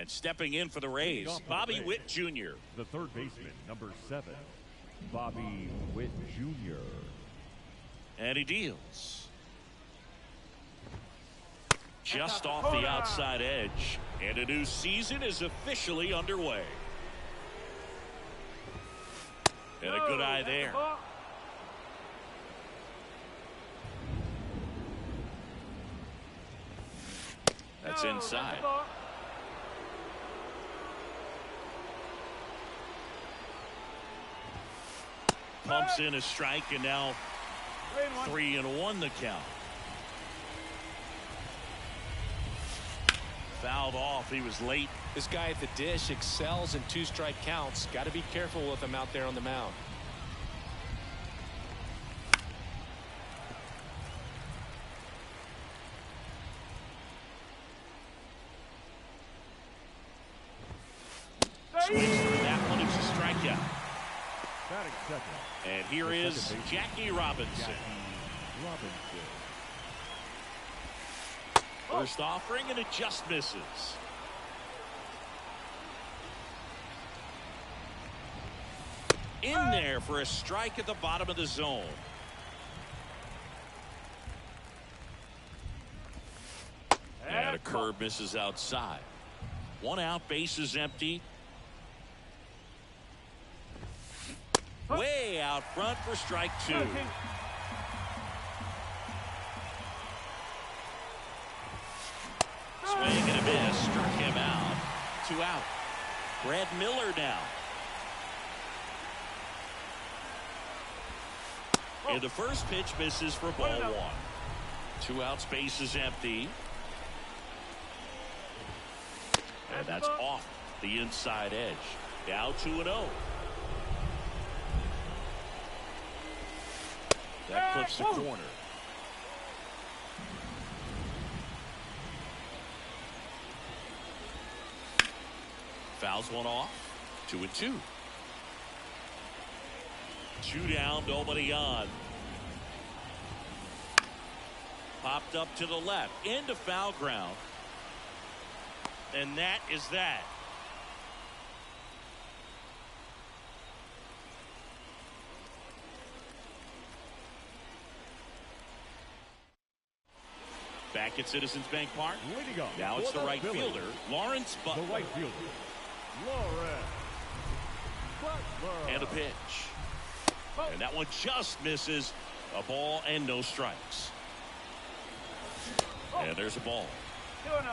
And stepping in for the Rays, Bobby Witt Jr. The third baseman, number 7, Bobby Witt Jr. And he deals. Just off the outside edge. And a new season is officially underway. And a good eye there. That's inside. Pumps in a strike, and now 3-1 the count. Fouled off. He was late. This guy at the dish excels in 2-strike counts. Got to be careful with him out there on the mound. Swings through that one. It's a strikeout. Batting second. And here is Jackie Robinson. First offering, and it just misses. In there for a strike at the bottom of the zone. And a curve misses outside. 1 out, bases empty. Way out front for strike 2. Swing and a miss, struck him out. 2 out. Brad Miller now. And the first pitch misses for ball 1. 2 outs, bases empty. And that's off the inside edge. Now 2-0. That clips the corner. Fouls one off. 2-2. 2 down, nobody on. Popped up to the left, into foul ground. And that is that. Back at Citizens Bank Park. Now it's the right fielder, Lawrence Butler. The right fielder, Lawrence Butler. And a pitch. And that one just misses. A ball and no strikes. And there's a ball. 2-0.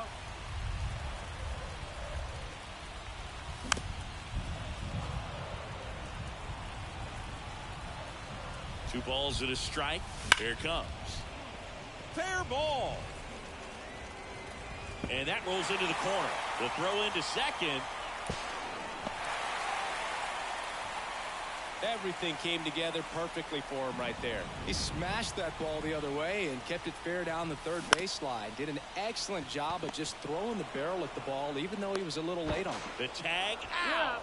Two balls and a strike. Here it comes. Fair ball. And that rolls into the corner. The throw into second. Everything came together perfectly for him right there. He smashed that ball the other way and kept it fair down the third baseline. Did an excellent job of just throwing the barrel at the ball, even though he was a little late on it. The tag out.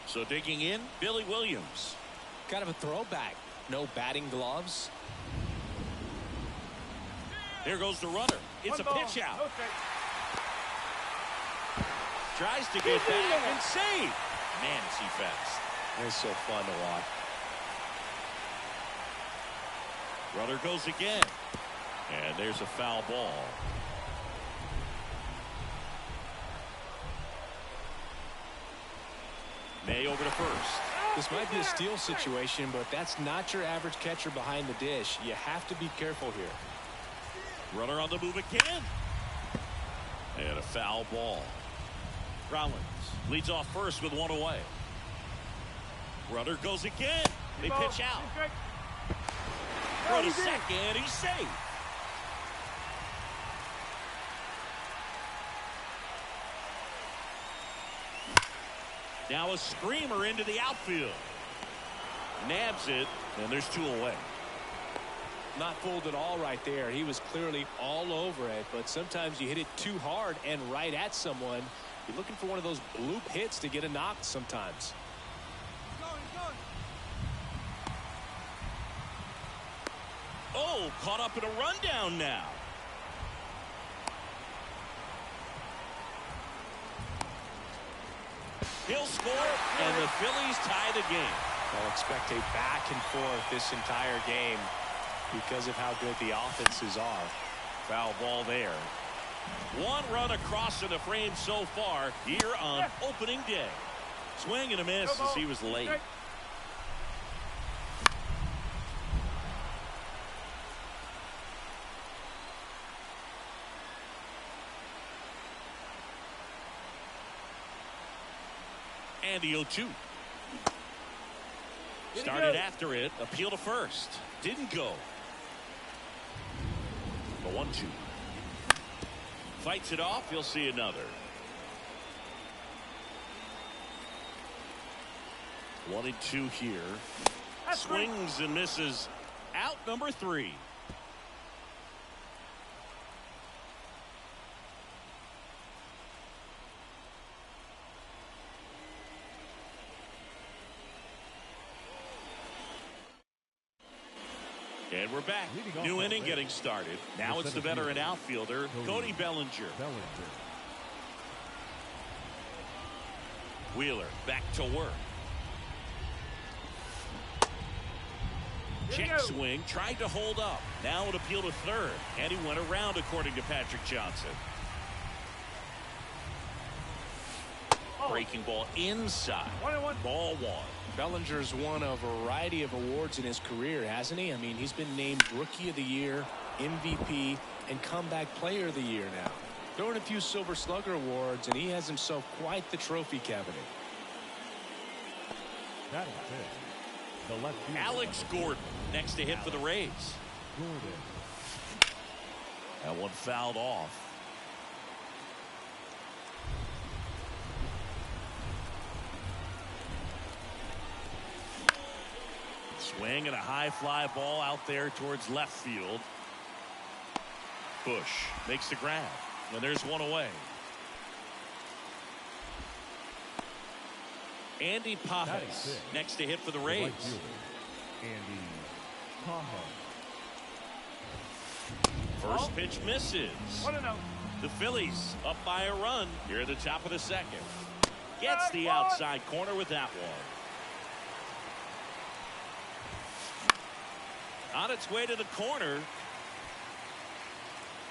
So digging in, Billy Williams. Kind of a throwback. No batting gloves. Here goes the runner. It's a pitch out. Okay. Tries to get back and save. Man, is he fast. It's so fun to watch. Runner goes again. And there's a foul ball. May over to first. This might be a steal situation, but that's not your average catcher behind the dish. You have to be careful here. Runner on the move again. And a foul ball. Rollins leads off first with 1 away. Runner goes again. They pitch out. Throw to second. He's safe. Now a screamer into the outfield. Nabs it, and there's 2 away. Not fooled at all right there. He was clearly all over it, but sometimes you hit it too hard and right at someone. You're looking for one of those bloop hits to get a knock sometimes. Oh, caught up in a rundown now. He'll score, and the Phillies tie the game. I'll expect a back and forth this entire game because of how good the offenses are. Foul ball there. One run across in the frame so far here on opening day. Swing and a miss as he was late. And the 0-2. Started after it. Appeal to first. Didn't go. The 1-2. Fights it off. You'll see another. 1-2 here. Swings and misses. Out number 3. And we're back. New inning getting started. Now it's the veteran outfielder, Cody Bellinger. Wheeler back to work. Check swing, tried to hold up. Now an appeal to third, and he went around according to Patrick Johnson. Breaking ball inside. Ball 1. Bellinger's won a variety of awards in his career, hasn't he? I mean, he's been named Rookie of the Year, MVP, and Comeback Player of the Year now. Throwing a few Silver Slugger awards, and he has himself quite the trophy cabinet. That is it. The left fielder, Alex Gordon next to hit for the Rays. That one fouled off. Swing and a high fly ball out there towards left field. Bush makes the grab, and there's one away. Andy Pajes next to hit for the Rays. Andy Pajes. First pitch misses. The Phillies up by a run here at the top of the second. Gets the outside corner with that one. On its way to the corner.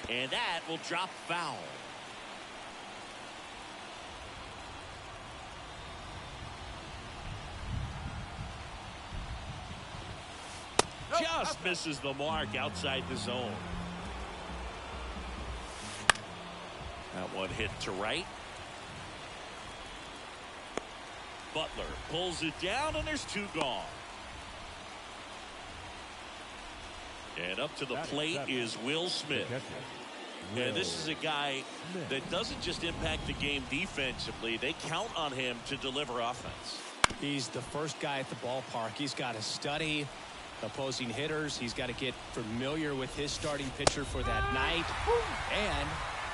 And that will drop foul. Just misses the mark outside the zone. That one hit to right. Butler pulls it down, and there's 2 gone. And up to the plate is Will Smith. And this is a guy that doesn't just impact the game defensively. They count on him to deliver offense. He's the first guy at the ballpark. He's got to study opposing hitters. He's got to get familiar with his starting pitcher for that night. And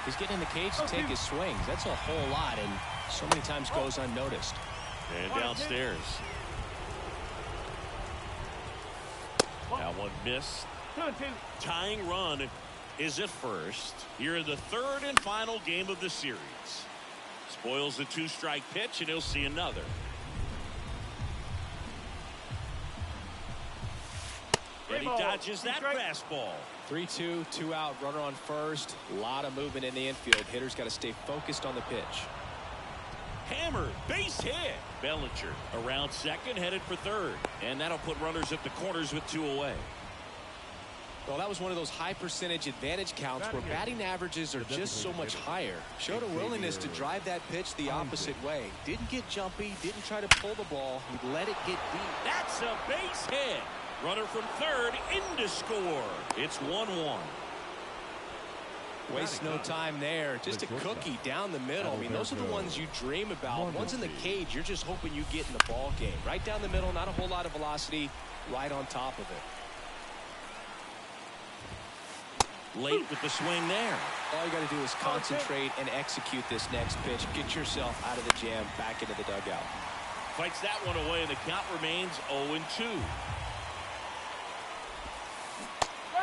he's getting in the cage to take his swings. That's a whole lot, and so many times goes unnoticed. And downstairs. That one missed. Tying run is at first here in the 3rd and final game of the series. Spoils the 2-strike pitch, and he'll see another. And he dodges that fastball. 3-2, 2 out, runner on first. A lot of movement in the infield. Hitters got to stay focused on the pitch. Hammer, base hit. Bellinger around second, headed for third. And that'll put runners at the corners with 2 away. Well, that was one of those high percentage advantage counts where batting averages are just so much higher. Showed a willingness to drive that pitch the opposite way. Didn't get jumpy, didn't try to pull the ball. He let it get deep. That's a base hit. Runner from third in to score. It's 1-1. Waste no time there. Just a cookie down the middle. I mean, those are the ones you dream about. Once in the cage, you're just hoping you get in the ball game. Right down the middle, not a whole lot of velocity, right on top of it. Late with the swing there. All you got to do is concentrate and execute this next pitch. Get yourself out of the jam, back into the dugout. Fights that one away, and the count remains 0-2.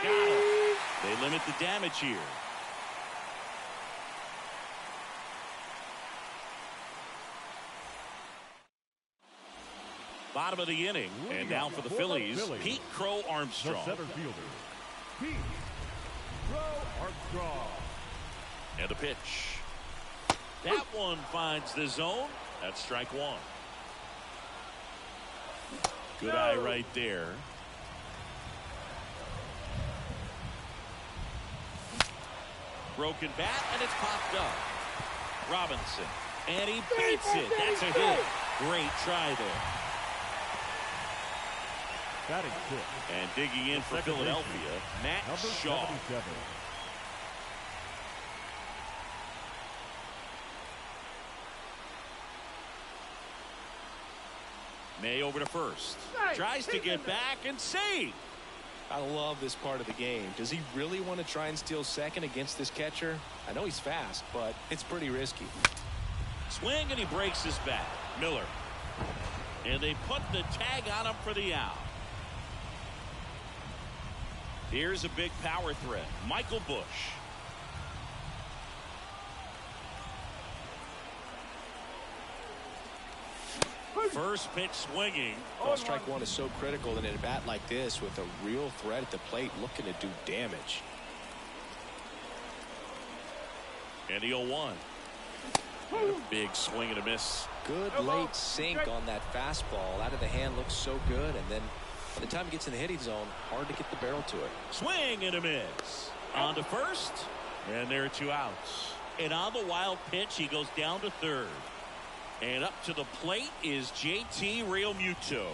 Got it. They limit the damage here. Bottom of the inning. And now for the Phillies, Pete Crow Armstrong. The center fielder, Pete Crow Armstrong. And the pitch. That one finds the zone. That's strike one. Good eye right there. Broken bat, and it's popped up. Robinson. And he beats it. That's a hit. Great try there. Batting fifth. And digging in for Philadelphia, Matt Shaw. 77. May over to first. Tries to get back and save. I love this part of the game. Does he really want to try and steal second against this catcher? I know he's fast, but it's pretty risky. Swing, and he breaks his bat. Miller. And they put the tag on him for the out. Here's a big power threat. Michael Bush. First pitch swinging. Well, strike one is so critical in a bat like this with a real threat at the plate looking to do damage. And the 0-1. And a big swing and a miss. Good late sink on that fastball. Out of the hand looks so good. And then by the time it gets in the hitting zone, hard to get the barrel to it. Swing and a miss. On to first. And there are 2 outs. And on the wild pitch, he goes down to third. And up to the plate is JT Realmuto.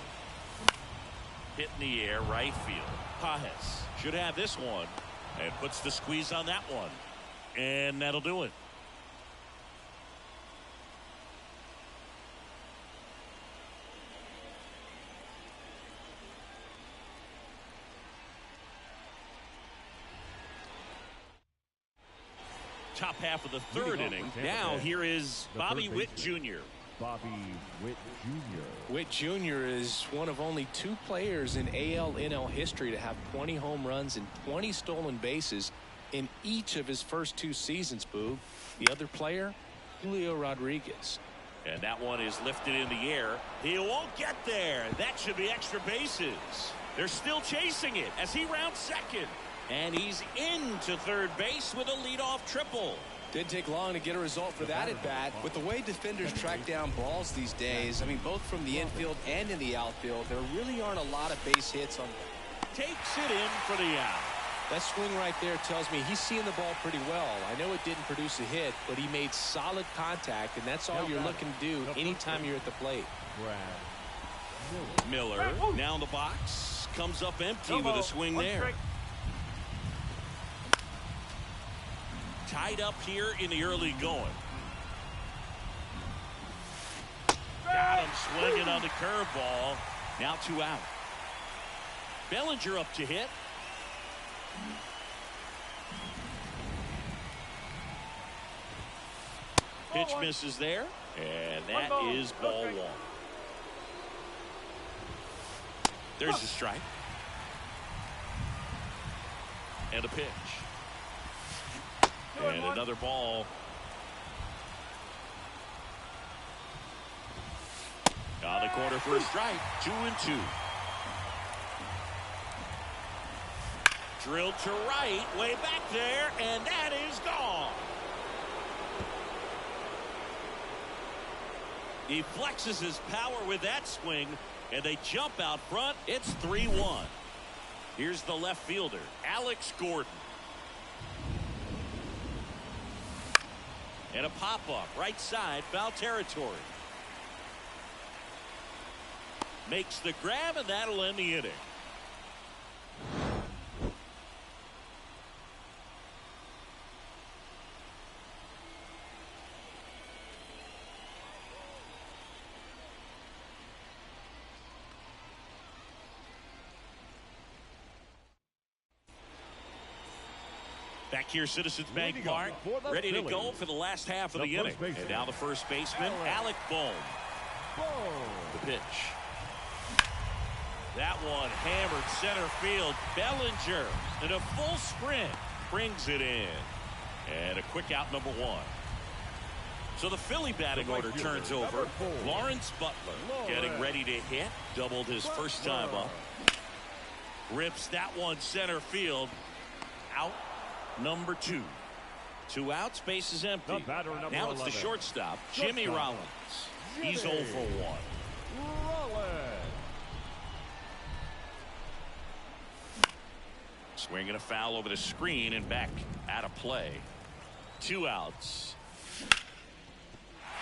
Hit in the air, right field. Pajes should have this one. And puts the squeeze on that one. And that'll do it. Top half of the third inning. Now here is Bobby Witt Jr. Bobby Witt Jr. Witt Jr. is one of only 2 players in AL/NL history to have 20 home runs and 20 stolen bases in each of his first 2 seasons, Boog. The other player, Julio Rodriguez. And that one is lifted in the air. He won't get there. That should be extra bases. They're still chasing it as he rounds second. And he's into third base with a leadoff triple. Didn't take long to get a result for that at bat. With the way defenders track down balls these days, I mean, both from the infield and in the outfield, there really aren't a lot of base hits on. Takes it in for the out. That swing right there tells me he's seeing the ball pretty well. I know it didn't produce a hit, but he made solid contact, and that's all you're looking to do anytime you're at the plate. Miller now in the box. Comes up empty with a swing there. Tied up here in the early going. Got him swinging on the curveball. Now 2 out. Bellinger up to hit. Pitch misses there. And that is ball 1. There's a strike. And a pitch. And another ball. On the corner for a strike. 2-2. Drilled to right. Way back there. And that is gone. He flexes his power with that swing. And they jump out front. It's 3-1. Here's the left fielder, Alex Gordon. And a pop-up, right side, foul territory. Makes the grab, and that'll end the inning. Back here, Citizens Bank Park, ready to go for the last half of the inning. And now the first baseman, Alec Bohm. The pitch. That one hammered center field. Bellinger in a full sprint brings it in. And a quick out, number 1. So the Philly batting order turns over. Lawrence Butler getting ready to hit. Doubled his first time up. Rips that one center field. Out number 2. 2 outs, base is empty. Now it's the shortstop, Jimmy Rollins. He's 0 for 1. Swinging a foul over the screen and back out of play. 2 outs.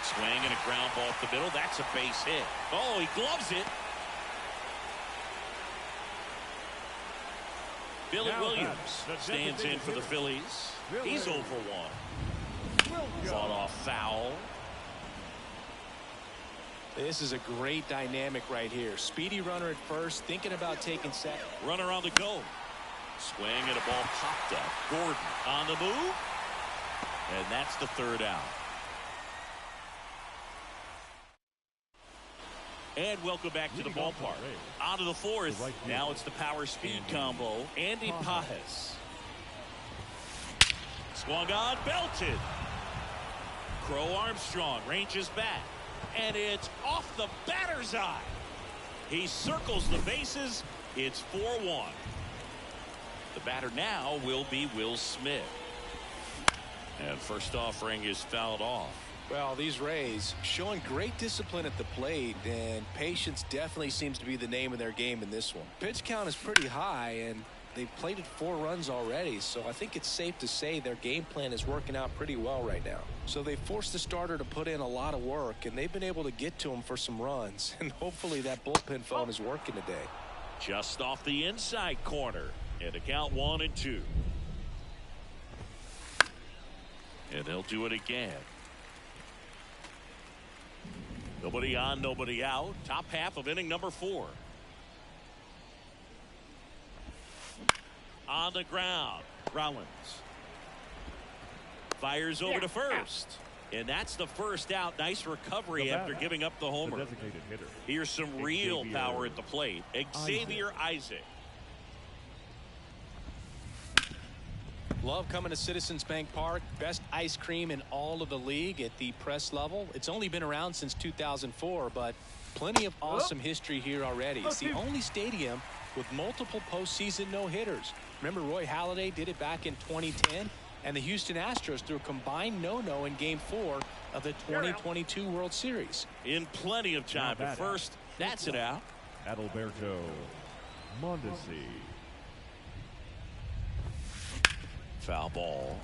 Swing and a ground ball up the middle. That's a base hit. Oh, he gloves it. Billy Williams stands in for the Phillies. He's 0 for 1. Fought off foul. This is a great dynamic right here. Speedy runner at first, thinking about taking second. Runner on the go. Swing and a ball popped up. Gordon on the move. And that's the 3rd out. And welcome back to the ballpark. On to the 4th. Now it's the power speed combo. Andy Pajes. Swung on, belted. Crow Armstrong ranges back. And it's off the batter's eye. He circles the bases. It's 4-1. The batter now will be Will Smith. And first offering is fouled off. Well, these Rays showing great discipline at the plate, and patience definitely seems to be the name of their game in this one. Pitch count is pretty high, and they've plated 4 runs already, so I think it's safe to say their game plan is working out pretty well right now. So they forced the starter to put in a lot of work, and they've been able to get to him for some runs, and hopefully that bullpen phone is working today. Just off the inside corner, and a count 1-2. And they'll do it again. Nobody on, nobody out. Top half of inning number 4. On the ground, Rollins fires over to first, and that's the first out. Nice recovery after giving up the homer. Here's some real power at the plate. Xavier Isaac. Love coming to Citizens Bank Park. Best ice cream in all of the league at the press level. It's only been around since 2004, but plenty of awesome history here already. It's the only stadium with multiple postseason no-hitters. Remember, Roy Halladay did it back in 2010, and the Houston Astros threw a combined no-no in Game 4 of the 2022 World Series. In plenty of time. But first, that's it out. Adalberto Mondesi. Foul ball.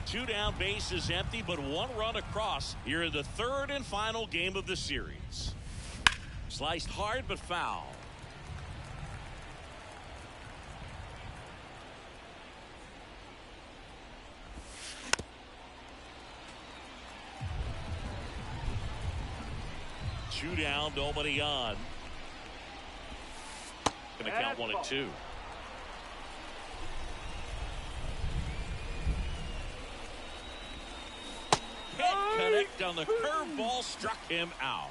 2 down, bases empty, but 1 run across here in the 3rd and final game of the series. Sliced hard, but foul. Two down, nobody on. Gonna count 1-2. Connect on the curveball, struck him out.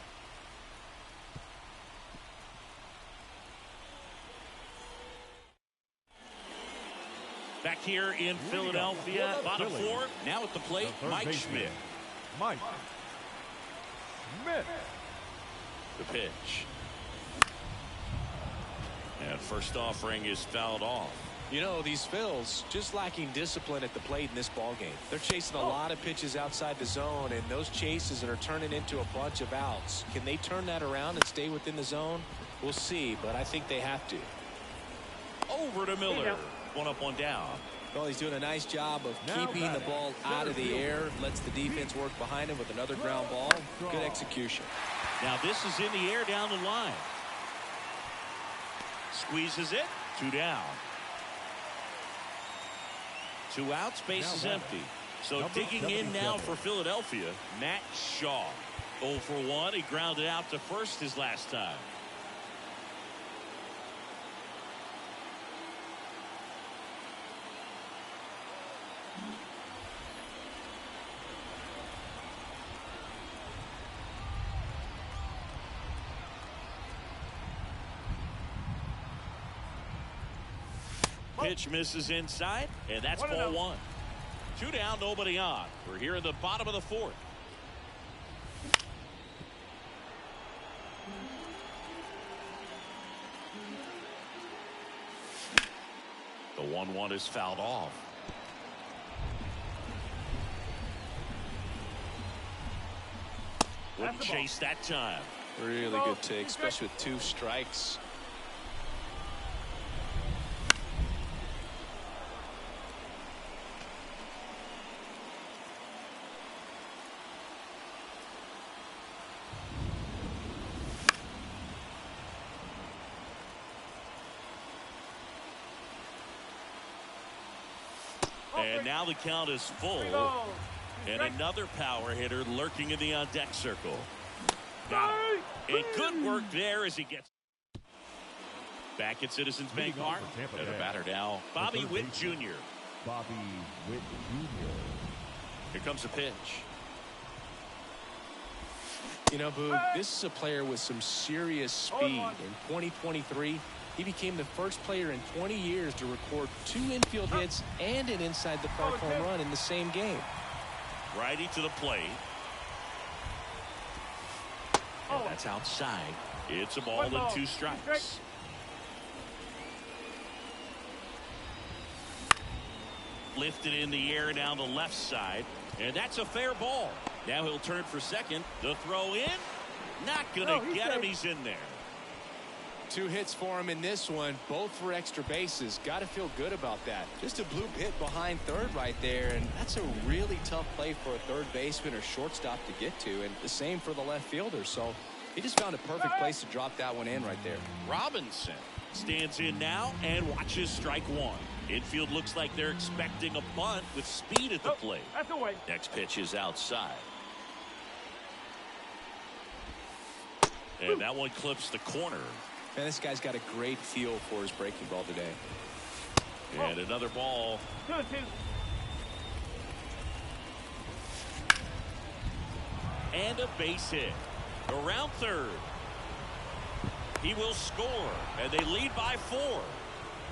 Back here in Philadelphia, bottom 4. Now at the plate, Mike Schmidt. Mike Schmidt. The pitch. And first offering is fouled off. You know, these Phils just lacking discipline at the plate in this ball game. They're chasing a lot of pitches outside the zone, and those chases are turning into a bunch of outs. Can they turn that around and stay within the zone? We'll see, but I think they have to. Over to Miller. 1 up, 1 down. Well, he's doing a nice job of keeping the ball out of the air. Lets the defense work behind him with another ground ball. Good execution. Now this is in the air down the line. Squeezes it. 2 down. 2 outs, base is empty. So digging in now for Philadelphia, Matt Shaw. 0 for 1. He grounded out to first his last time. Pitch misses inside, and that's ball 1. 2 down, nobody on. We're here in the bottom of the 4th. The 1-1 is fouled off. Wouldn't chase that time. Really good take, especially with 2 strikes. And now the count is full. And another power hitter lurking in the on-deck circle. Got it. And good work there as he gets back at Citizens Bank Park. And the batter now, Bobby Witt Jr. Bobby Witt Jr. Here comes the pitch. You know, Boog, this is a player with some serious speed. In 2023, he became the first player in 20 years to record 2 infield hits and an inside-the-park home run in the same game. Righty to the plate. And that's outside. It's a ball and 2 strikes. Lifted in the air down the left side. And that's a fair ball. Now he'll turn for second. The throw in. Not going to get him. He's in there. 2 hits for him in this one, both for extra bases. Got to feel good about that. Just a bloop hit behind third right there, and that's a really tough play for a third baseman or shortstop to get to, and the same for the left fielder. So he just found a perfect place to drop that one in right there. Robinson stands in now and watches strike 1. Infield looks like they're expecting a bunt with speed at the plate. That's away. Next pitch is outside. And that one clips the corner. Man, this guy's got a great feel for his breaking ball today. And another ball. 2-2. And a base hit. Around third. He will score. And they lead by 4.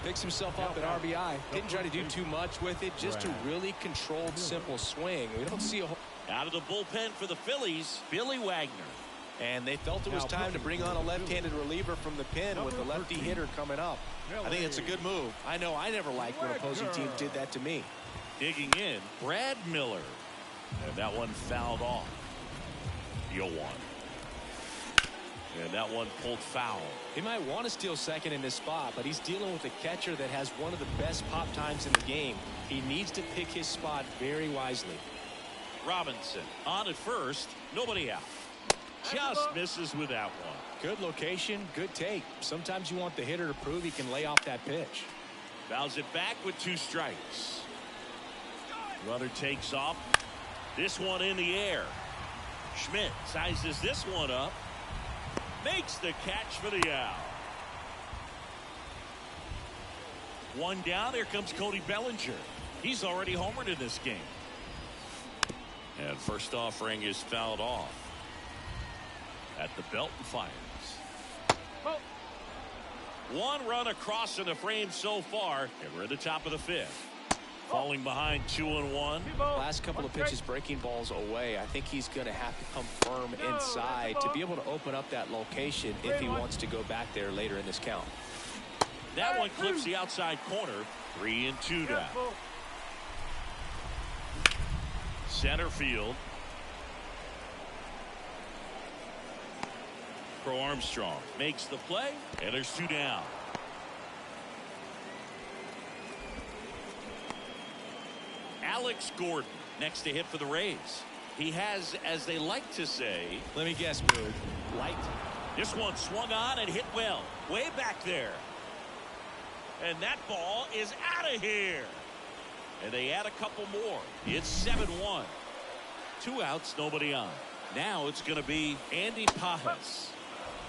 Picks himself up at RBI. Didn't try to do too much with it. Just a really controlled, simple swing. We don't see a whole... Out of the bullpen for the Phillies, Billy Wagner. And they felt it was time to bring on a left-handed reliever from the pen with the lefty hitter coming up. I think it's a good move. I know I never liked when opposing teams did that to me. Digging in, Brad Miller. And that one fouled off. 0-1. And that one pulled foul. He might want to steal second in this spot, but he's dealing with a catcher that has one of the best pop times in the game. He needs to pick his spot very wisely. Robinson on at first, nobody out. Just misses with that one. Good location, good take. Sometimes you want the hitter to prove he can lay off that pitch. Fouls it back with 2 strikes. Runner takes off. This one in the air. Schmidt sizes this one up. Makes the catch for the out. 1 down. Here comes Cody Bellinger. He's already homered in this game. And first offering is fouled off at the belt and fires. 1 run across in the frame so far, and we're at the top of the 5th. Falling behind 2-1. Last couple of pitches breaking balls away. I think he's going to have to come firm inside to be able to open up that location if he wants to go back there later in this count. That one clips the outside corner. 3-2 down. Center field. Pro Armstrong makes the play, and there's 2 down. Alex Gordon next to hit for the Rays. He has, as they like to say, let me guess, Boog, light. This one swung on and hit well, way back there. And that ball is out of here. And they add a couple more. It's 7-1. 2 outs, nobody on. Now it's going to be Andy Pajas.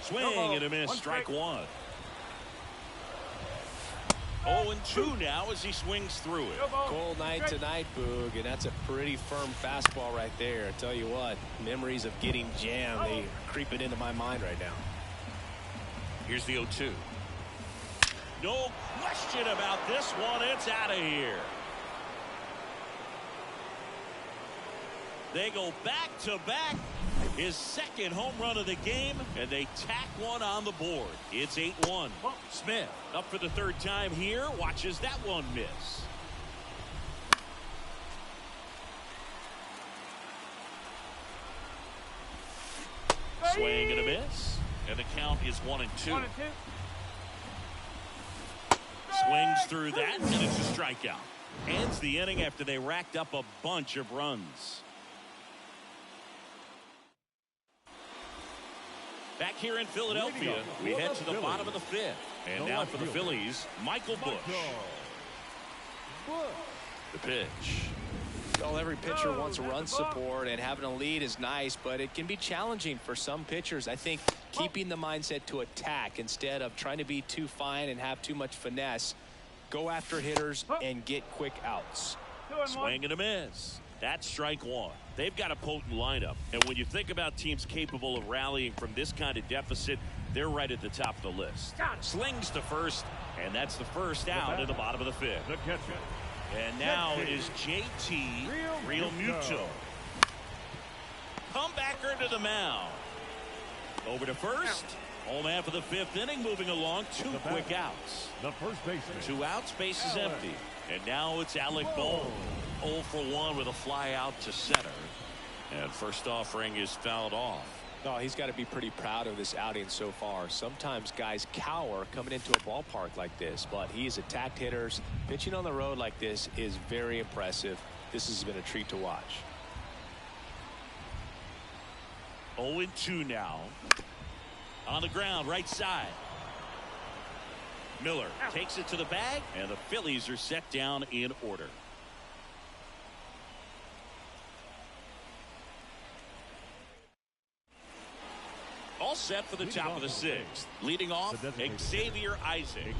Swing and a miss, strike 1. 0-2 now as he swings through it. Cold night tonight, Boog, and that's a pretty firm fastball right there. I tell you what, memories of getting jammed, they are creeping into my mind right now. Here's the 0-2. No question about this one. It's out of here. They go back to back. His second home run of the game, and they tack one on the board. It's 8-1. Smith up for the third time here. Watches that one miss. Swing and a miss. And the count is 1-2. Swings through that, and it's a strikeout. Ends the inning after they racked up a bunch of runs. Back here in Philadelphia, we head to the bottom of the fifth. And now for the Phillies, Michael Busch. The pitch. Well, every pitcher wants run support, and having a lead is nice, but it can be challenging for some pitchers. I think keeping the mindset to attack instead of trying to be too fine and have too much finesse. Go after hitters and get quick outs. Swing and a miss. That's strike one. They've got a potent lineup, and when you think about teams capable of rallying from this kind of deficit, they're right at the top of the list. Slings to first, and that's the first out in the bottom of the fifth. The catcher. And now it is JT Realmuto. Comebacker to the mound. Over to first. Home half of the fifth inning, moving along. Two quick outs. The first baseman. 2 outs, base is empty. And now it's Alec Bohm. 0 for 1 with a fly out to center. And first offering is fouled off. No, he's got to be pretty proud of this outing so far. Sometimes guys cower coming into a ballpark like this, but he's attacked hitters. Pitching on the road like this is very impressive. This has been a treat to watch. 0-2 now. On the ground, right side. Miller takes it to the bag, and the Phillies are set down in order. All set for the top of the sixth. Leading off, Xavier Isaac.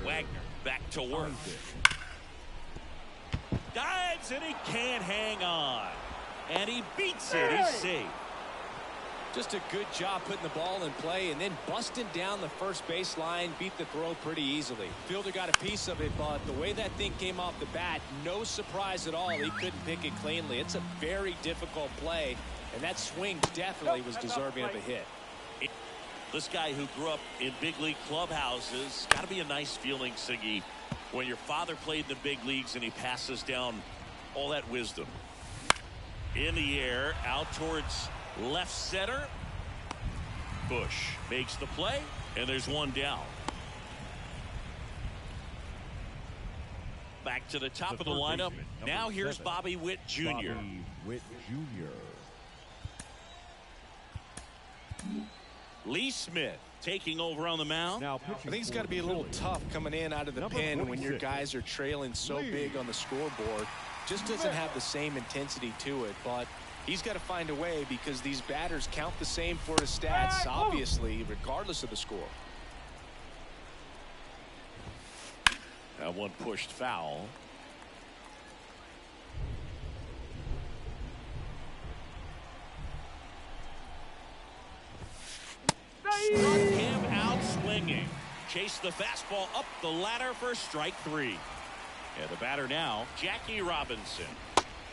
Wagner back to work. Dives, and he can't hang on. And he beats it. He's safe. Just a good job putting the ball in play and then busting down the first baseline. Beat the throw pretty easily. Fielder got a piece of it, but the way that thing came off the bat, no surprise at all. He couldn't pick it cleanly. It's a very difficult play, and that swing definitely was deserving of a hit. This guy who grew up in big league clubhouses, got to be a nice feeling, Siggy, when your father played in the big leagues and he passes down all that wisdom. In the air, out towards left center. Busch makes the play, and there's one down. Back to the top of the lineup. Now here's Bobby Witt Jr. Bobby Witt Jr. Lee Smith taking over on the mound. Now, I think it's got to be a little tough coming in out of the pen when your guys are trailing so big on the scoreboard. Just doesn't have the same intensity to it, but he's got to find a way because these batters count the same for his stats, obviously, regardless of the score. That one pushed foul. Struck him out swinging. Chased the fastball up the ladder for strike 3. And the batter now, Jackie Robinson.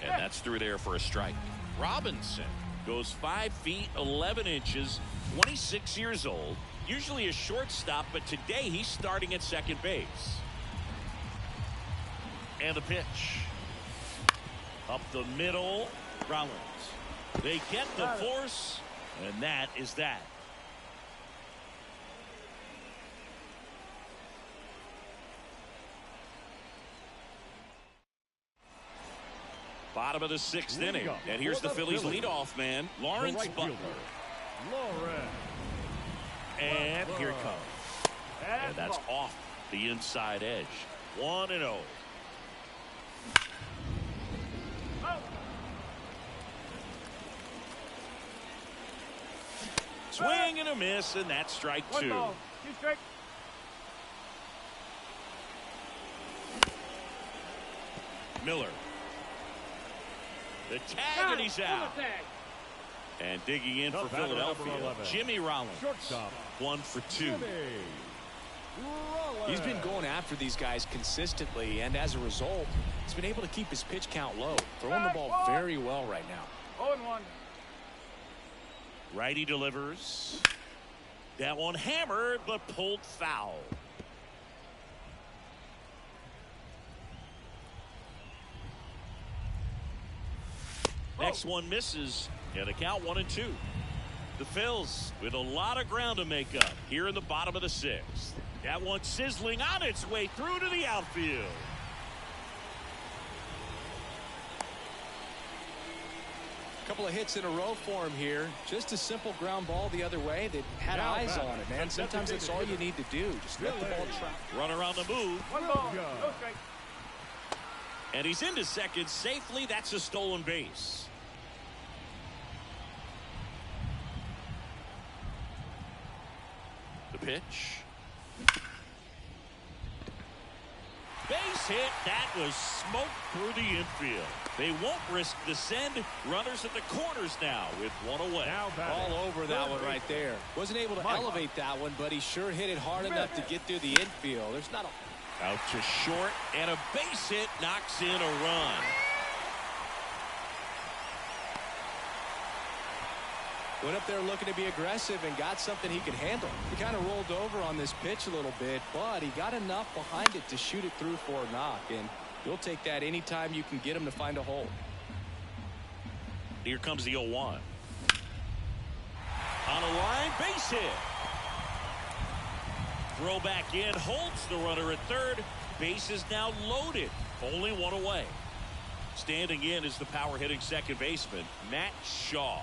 And that's through there for a strike. Robinson goes 5 feet 11 inches, 26 years old. Usually a shortstop, but today he's starting at second base. And the pitch. Up the middle, Rollins. They get the force, and that is that. Bottom of the 6th inning, and here's the Phillies leadoff man, Lawrence Butler. And here it comes. And that's off the inside edge. 1-0. Swing and a miss, and that's strike 2. Miller. The tag, and he's out. And digging in for Philadelphia, Jimmy Rollins. 1 for 2. He's been going after these guys consistently, and as a result, he's been able to keep his pitch count low, throwing the ball very well right now. 0-1. Righty delivers. That one hammered but pulled foul. Next one misses, and a count 1-2. The Phils with a lot of ground to make up here in the bottom of the sixth. That one sizzling on its way through to the outfield. Couple of hits in a row for him here. Just a simple ground ball the other way. They had eyes on it, man. Sometimes that's all you need to do. Just let the ball travel. Runner on the move. One ball, no strike. And he's into second safely. That's a stolen base. The pitch. Base hit. That was smoke through the infield. They won't risk the send. Runners at the corners now with one away. All over that one right there. Wasn't able to elevate that one, but he sure hit it hard enough to get through the infield. There's not a... Out to short, and a base hit knocks in a run. Went up there looking to be aggressive and got something he could handle. He kind of rolled over on this pitch a little bit, but he got enough behind it to shoot it through for a knock, and you'll take that anytime you can get him to find a hole. Here comes the 0-1. On a line, base hit. Throw back in, holds the runner at third. Base is now loaded. Only one away. Standing in is the power hitting second baseman, Matt Shaw.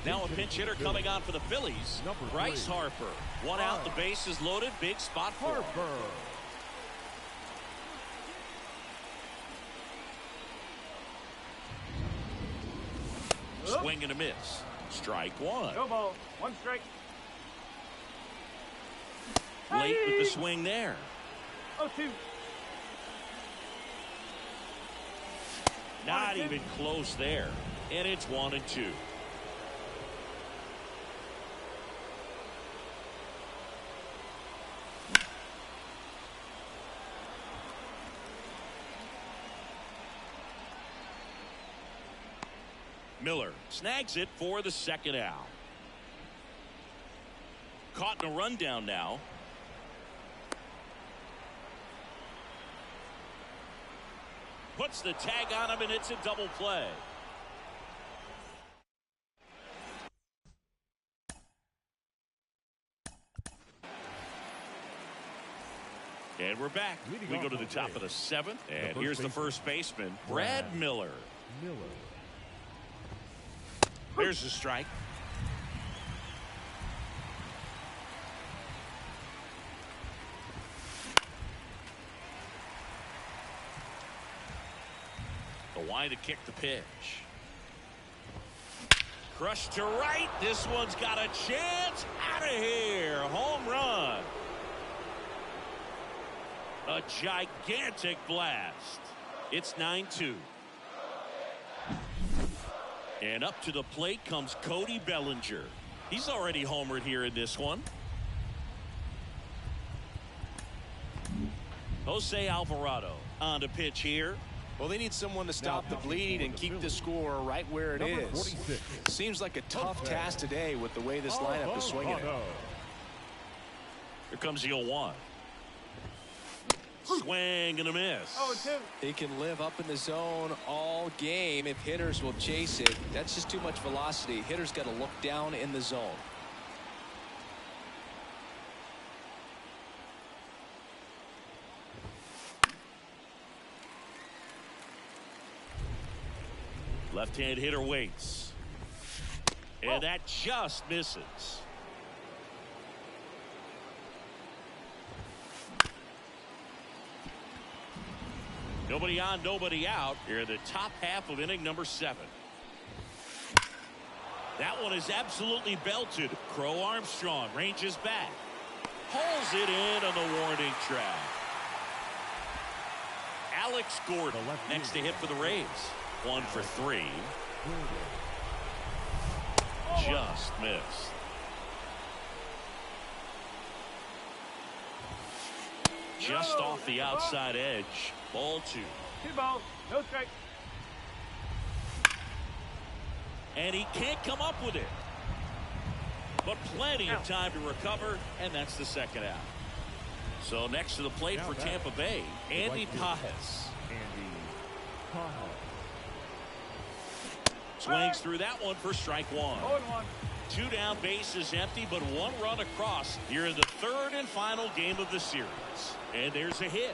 Now a pinch hitter coming on for the Phillies. Bryce Harper. One out, the base is loaded. Big spot for Harper. Swing and a miss. Strike one. No ball, one strike. Late with the swing there. 0-2. Not even close there. And it's 1-2. Miller snags it for the second out. Caught in a rundown now. Puts the tag on him, and it's a double play. And we're back. We go to the top of the seventh, and here's the first baseman, Brad Miller. There's the strike. The line to kick the pitch. Crushed to right. This one's got a chance. Out of here. Home run. A gigantic blast. It's 9-2. And up to the plate comes Cody Bellinger. He's already homered here in this one. Jose Alvarado on to pitch here. Well, they need someone to stop the bleed and keep the score right where it is. Seems like a tough task today with the way this lineup is swinging it. Here comes the 0-1. Swing and a miss. 0-2. He can live up in the zone all game if hitters will chase it. That's just too much velocity. Hitters got to look down in the zone. Left-hand hitter waits. And that just misses. Nobody on, nobody out. Here in the top half of inning number 7. That one is absolutely belted. Crow Armstrong ranges back. Pulls it in on the warning track. Alex Gordon next to hit for the Rays. 1 for 3. Just missed. Just off the outside edge. Ball 2. 2 balls. No strike. And he can't come up with it. But plenty of time to recover, and that's the second out. So next to the plate for Tampa Bay, Andy Pajes. Swings through that one for strike 1. 0-1. 2 down, bases empty, but 1 run across here in the 3rd and final game of the series. And there's a hit.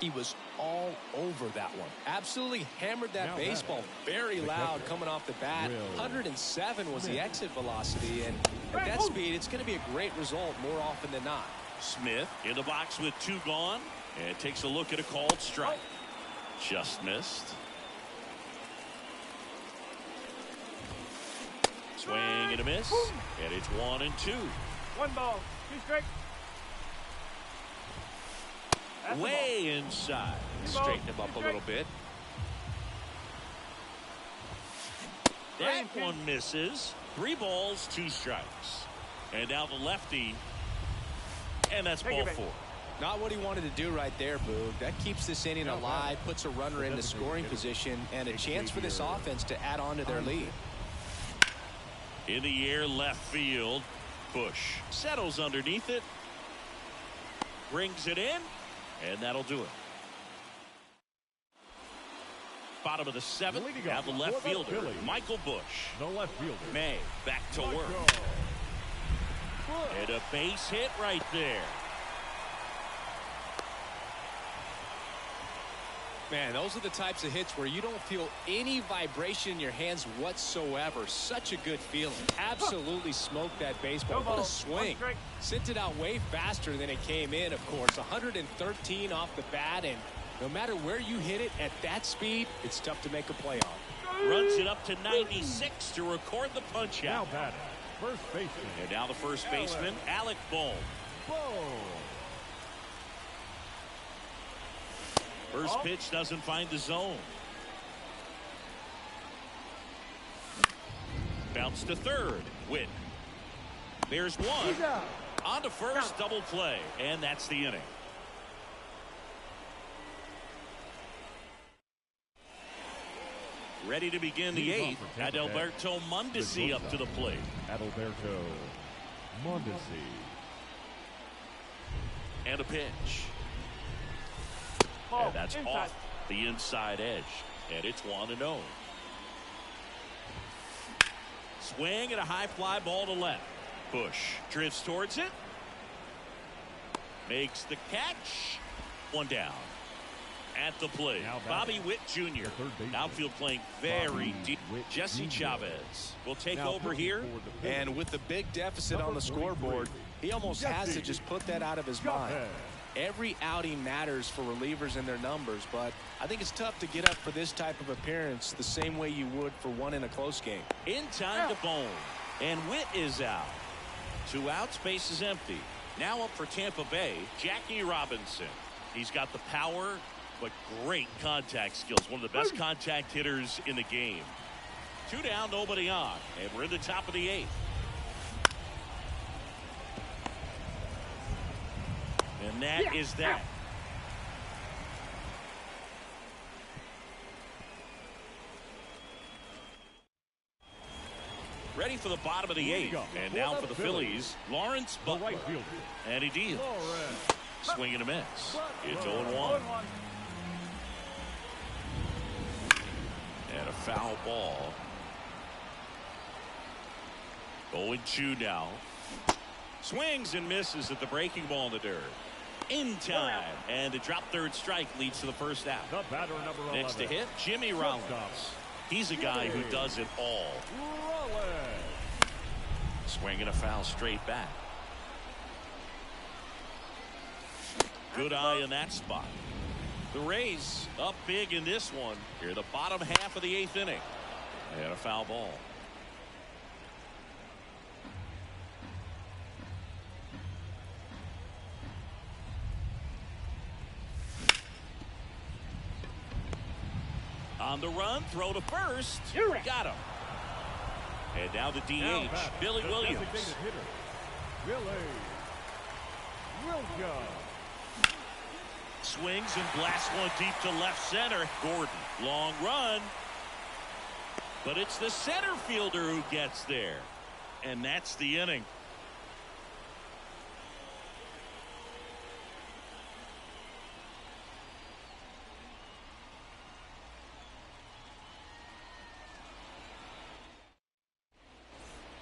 He was all over that one. Absolutely hammered that baseball. Very loud coming off the bat. 107 was the exit velocity, and at that speed, it's going to be a great result more often than not. Smith in the box with 2 gone, and takes a look at a called strike. Just missed. Swing and a miss, and it's 1-2. 1 ball. 2 strike. Way inside. Straighten him up a little bit. That one misses. 3 balls, 2 strikes. And now the lefty. And that's ball 4. Not what he wanted to do right there, Boog. That keeps this inning alive, puts a runner in the scoring position, and a chance for this offense to add on to their lead. In the air, left field. Bush settles underneath it. Brings it in. And that'll do it. Bottom of the 7th. Now the left fielder, Michael Bush. The left fielder. May back to work. And a base hit right there. Man, those are the types of hits where you don't feel any vibration in your hands whatsoever. Such a good feeling. Absolutely smoked that baseball. What a swing. Sent it out way faster than it came in, of course. 113 off the bat, and no matter where you hit it at that speed, it's tough to make a play on. Runs it up to 96 to record the punch out. Now batting, first baseman. And now the first baseman, Alec Bohm. First pitch doesn't find the zone. Bounce to third. Win. There's 1. On to first, double play. And that's the inning. Ready to begin the 8th. Adalberto Mondesi up to the plate. Adalberto Mondesi. And a pitch. And that's off the inside edge. And it's 1-0. Swing and a high fly ball to left. Bush drifts towards it. Makes the catch. 1 down. At the plate, Bobby Witt Jr. Outfield playing very deep. Jesse Chavez will take over here. And with the big deficit on the scoreboard, he almost has to just put that out of his mind. Every outing matters for relievers and their numbers, but I think it's tough to get up for this type of appearance the same way you would for one in a close game. In time to Bone. And Witt is out. 2 outs, base is empty. Now up for Tampa Bay, Jackie Robinson. He's got the power, but great contact skills. One of the best contact hitters in the game. 2 down, nobody on. And we're in the top of the 8th. And that is that. Ready for the bottom of the 8th. And now for the Phillies, Lawrence Butler. And he deals. Swing and a miss. It's 0-1. And a foul ball. 0-2 now. Swings and misses at the breaking ball in the dirt. In time. And the drop third strike leads to the first out. The batter, number 11. Next to hit, Jimmy Rollins. He's a guy who does it all. Swing and a foul straight back. Good eye in that spot. The Rays up big in this one. Here, the bottom half of the 8th inning. And a foul ball. On the run, throw to first. Got him. And now the DH, Billy Williams. Swings and blasts one deep to left center. Gordon, long run. But it's the center fielder who gets there. And that's the inning.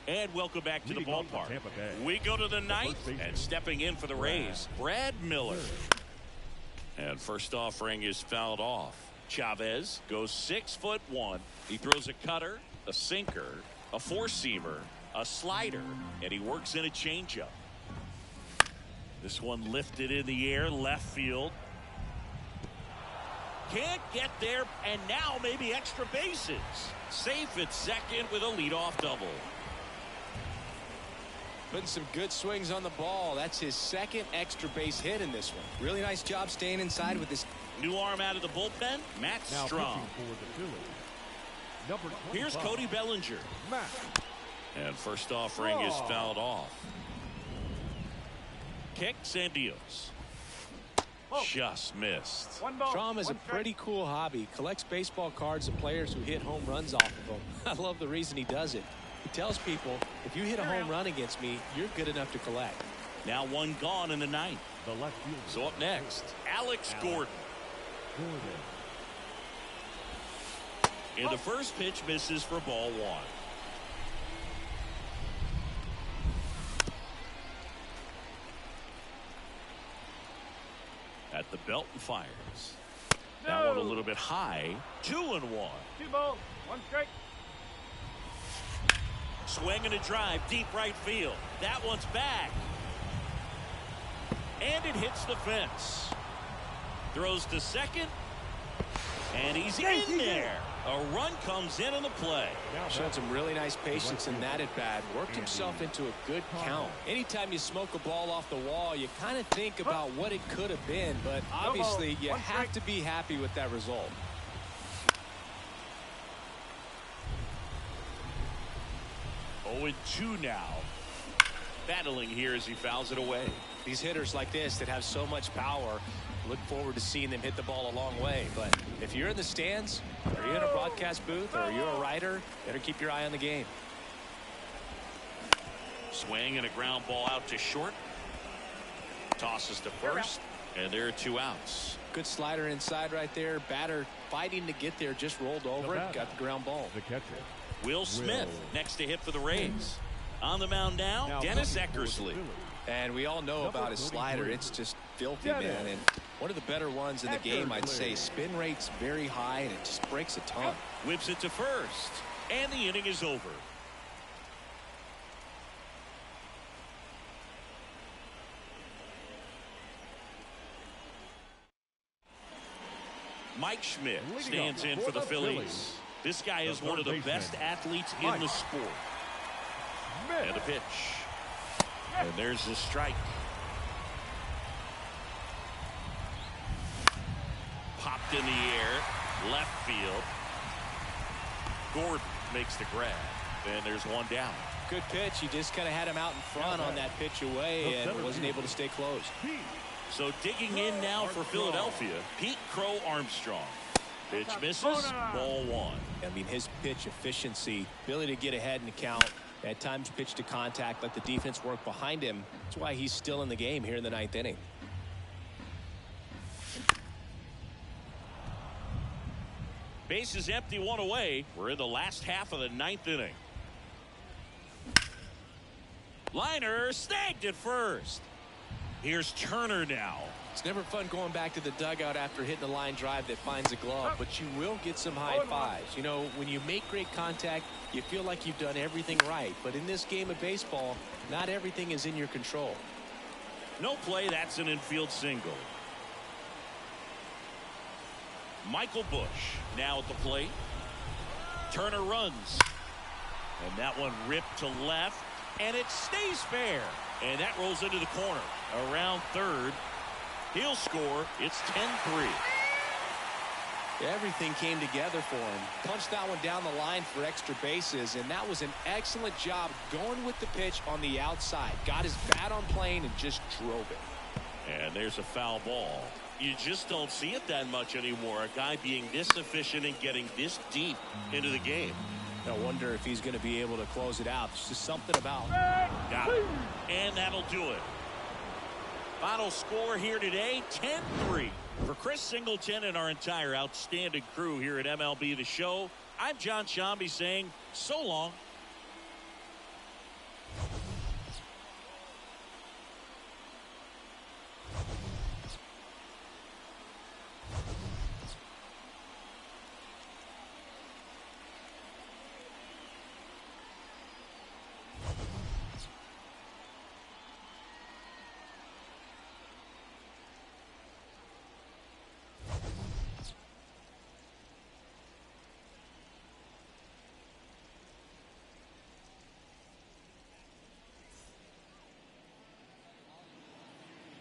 And welcome back to the ballpark. We go to the 9th, and stepping in for the Rays, Brad Miller. And first offering is fouled off. Chavez goes 6'1". He throws a cutter, a sinker, a four-seamer, a slider, and he works in a changeup. This one lifted in the air, left field. Can't get there, and now maybe extra bases. Safe at second with a leadoff double. Putting some good swings on the ball. That's his second extra base hit in this one. Really nice job staying inside with this. New arm out of the bullpen, Matt Strong. Here's Cody Bellinger. And first offering is fouled off. Kicks and deals. Just missed. Strom is a pretty cool hobby. Collects baseball cards of players who hit home runs off of them. I love the reason he does it. He tells people, if you hit a home run against me, you're good enough to collect. Now one gone in the 9th. So up next, Alex Gordon. And the first pitch misses for ball 1. At the belt and fires. That one a little bit high. 2-1. 2 balls, 1 strike. Swing and a drive, deep right field. That one's back. And it hits the fence. Throws to second. And he's in there. A run comes in on the play. Showed some really nice patience in that at bat. Worked himself into a good count. Anytime you smoke a ball off the wall, you kind of think about what it could have been. But obviously, you have to be happy with that result. Oh, and 2 now. Battling here as he fouls it away. These hitters like this that have so much power, look forward to seeing them hit the ball a long way. But if you're in the stands, or you're in a broadcast booth, or you're a writer, better keep your eye on the game. Swing and a ground ball out to short. Tosses to first, and there are 2 outs. Good slider inside right there. Batter fighting to get there, just rolled over it, got the ground ball. The catcher. Will Smith next to hit for the Rays. On the mound now, Dennis Eckersley. And we all know about his slider. It's just filthy, man. And one of the better ones in the game, I'd say. Spin rate's very high, and it just breaks a ton. Whips it to first. And the inning is over. Mike Schmidt stands in for the Phillies. This guy is one of the best athletes in the sport. And a pitch. And there's the strike. Popped in the air. Left field. Gordon makes the grab. And there's one down. Good pitch. He just kind of had him out in front on that pitch away and wasn't able to stay close. So digging in now for Philadelphia, Pete Crow Armstrong. Pitch misses, ball one. I mean, his pitch efficiency, ability to get ahead in the count, at times pitch to contact, let the defense work behind him. That's why he's still in the game here in the 9th inning. Base is empty, one away. We're in the last half of the 9th inning. Liner snagged at first. Here's Turner now. It's never fun going back to the dugout after hitting a line drive that finds a glove, but you will get some high fives. You know, when you make great contact, you feel like you've done everything right. But in this game of baseball, not everything is in your control. No play, that's an infield single. Michael Busch now at the plate. Turner runs. And that one ripped to left. And it stays fair. And that rolls into the corner. Around third. He'll score. It's 10-3. Everything came together for him. Punched that one down the line for extra bases, and that was an excellent job going with the pitch on the outside. Got his bat on plane and just drove it. And there's a foul ball. You just don't see it that much anymore. A guy being this efficient and getting this deep into the game. I wonder if he's going to be able to close it out. There's just something about. Got it. And that'll do it. Final score here today, 10-3. For Chris Singleton and our entire outstanding crew here at MLB The Show, I'm John Shambi saying so long.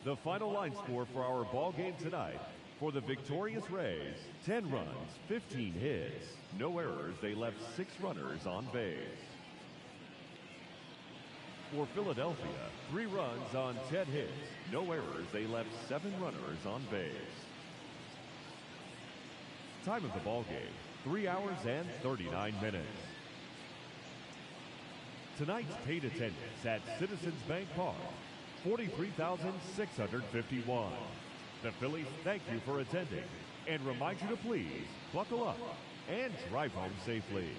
The final line score for our ball game tonight. For the victorious Rays, 10 runs, 15 hits, no errors. They left 6 runners on base. For Philadelphia, 3 runs on 10 hits, no errors. They left 7 runners on base. Time of the ball game, 3 hours and 39 minutes. Tonight's paid attendance at Citizens Bank Park, 43,651. The Phillies thank you for attending and remind you to please buckle up and drive home safely.